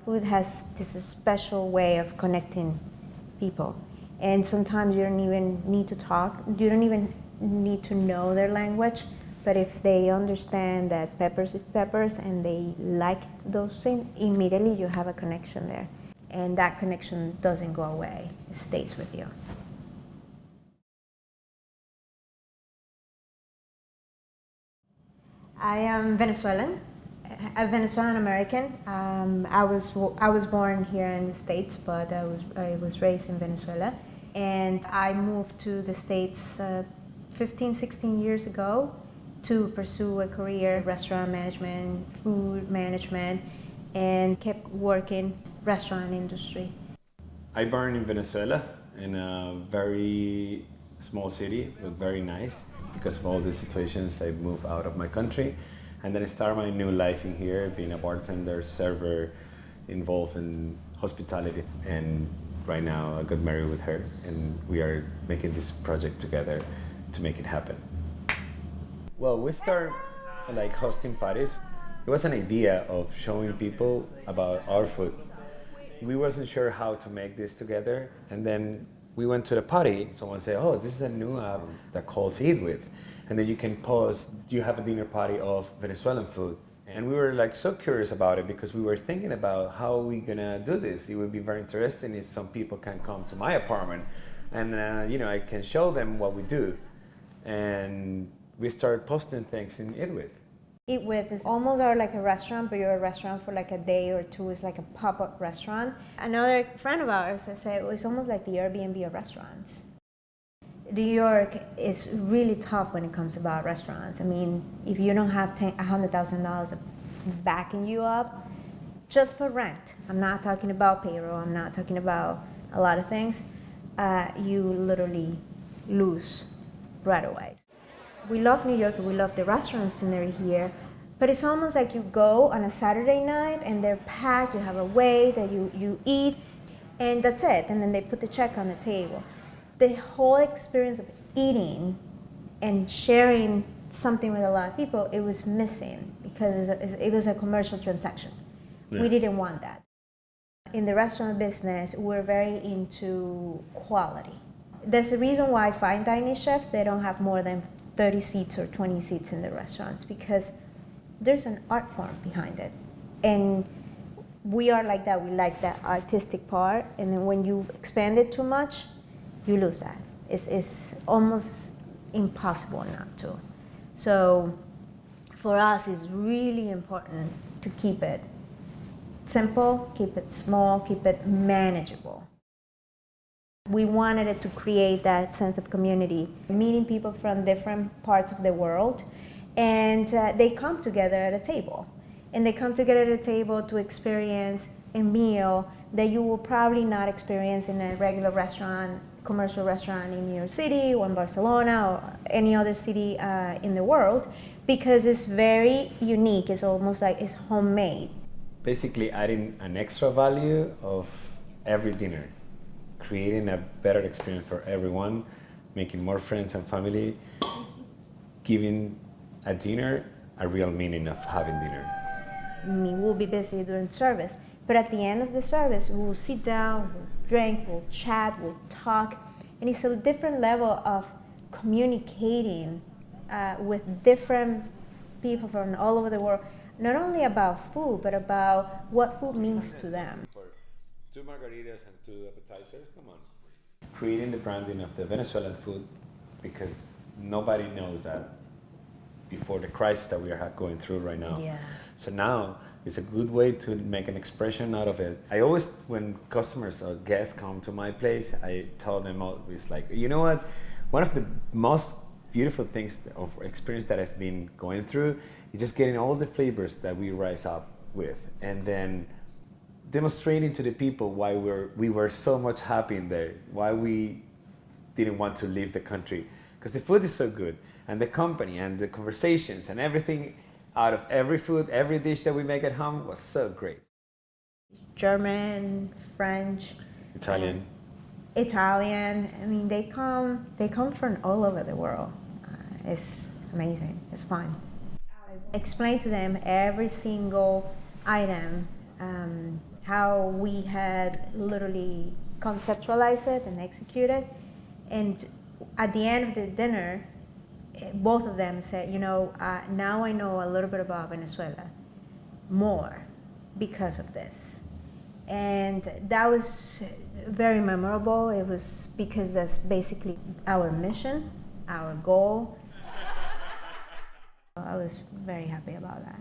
Food has this special way of connecting people. And sometimes you don't even need to talk, you don't even need to know their language, but if they understand that peppers is peppers and they like those things, immediately you have a connection there. And that connection doesn't go away, it stays with you. I am Venezuelan, a Venezuelan American. I was born here in the States, but I was raised in Venezuela. And I moved to the States 15, 16 years ago to pursue a career in restaurant management, food management, and kept working restaurant industry. I born in Venezuela in a very small city, but very nice. Because of all the situations, I moved out of my country, and then I started my new life in here, being a bartender, server, involved in hospitality. And right now, I got married with her, and we are making this project together to make it happen. Well, we started like hosting parties. It was an idea of showing people about our food. We wasn't sure how to make this together, and then we went to the party. Someone said, "Oh, this is a new app that calls EatWith," and then you can post, "Do you have a dinner party of Venezuelan food?" And we were like so curious about it because we were thinking about how are we gonna do this. It would be very interesting if some people can come to my apartment, and I can show them what we do. And we started posting things in EatWith. EatWith is almost like a restaurant, but you're a restaurant for like a day or two. It's like a pop-up restaurant. Another friend of ours said it's almost like the Airbnb of restaurants. New York is really tough when it comes about restaurants. I mean, if you don't have $100,000 backing you up, just for rent, I'm not talking about payroll, I'm not talking about a lot of things, you literally lose right away. We love New York, we love the restaurant scenery here, but it's almost like you go on a Saturday night and they're packed, you have a wait, that you eat, and that's it, and then they put the check on the table. The whole experience of eating and sharing something with a lot of people, it was missing because it was a commercial transaction. Yeah. We didn't want that. In the restaurant business, we're very into quality. There's a reason why fine dining chefs, they don't have more than 30 seats or 20 seats in the restaurants, because there's an art form behind it. And we are like that, we like that artistic part, and then when you expand it too much, you lose that. It's almost impossible not to. So for us, it's really important to keep it simple, keep it small, keep it manageable. We wanted it to create that sense of community, meeting people from different parts of the world, and they come together at a table. And they come together at a table to experience a meal that you will probably not experience in a regular restaurant, commercial restaurant in New York City or in Barcelona or any other city in the world, because it's very unique. It's almost like it's homemade. Basically adding an extra value of every dinner, creating a better experience for everyone, making more friends and family, giving a dinner a real meaning of having dinner. We'll be busy during service, but at the end of the service, we'll sit down, we'll drink, we'll chat, we'll talk, and it's a different level of communicating with different people from all over the world, not only about food, but about what food means to them. For 2 margaritas and 2 appetizers, come on. Creating the branding of the Venezuelan food, because nobody knows that before the crisis that we are going through right now. Yeah. So now it's a good way to make an expression out of it. I always, when customers or guests come to my place, I tell them always like, you know what? One of the most beautiful things of experience that I've been going through is just getting all the flavors that we rise up with, and then demonstrating to the people why we were so much happy in there, why we didn't want to leave the country, because the food is so good, and the company and the conversations and everything out of every food, every dish that we make at home was so great. German, French, Italian. I mean, they come from all over the world. It's amazing. It's fun. I explain to them every single item how we had literally conceptualized it and executed. And at the end of the dinner, both of them said, now I know a little bit about Venezuela more because of this. And that was very memorable. It was because that's basically our mission, our goal. I was very happy about that.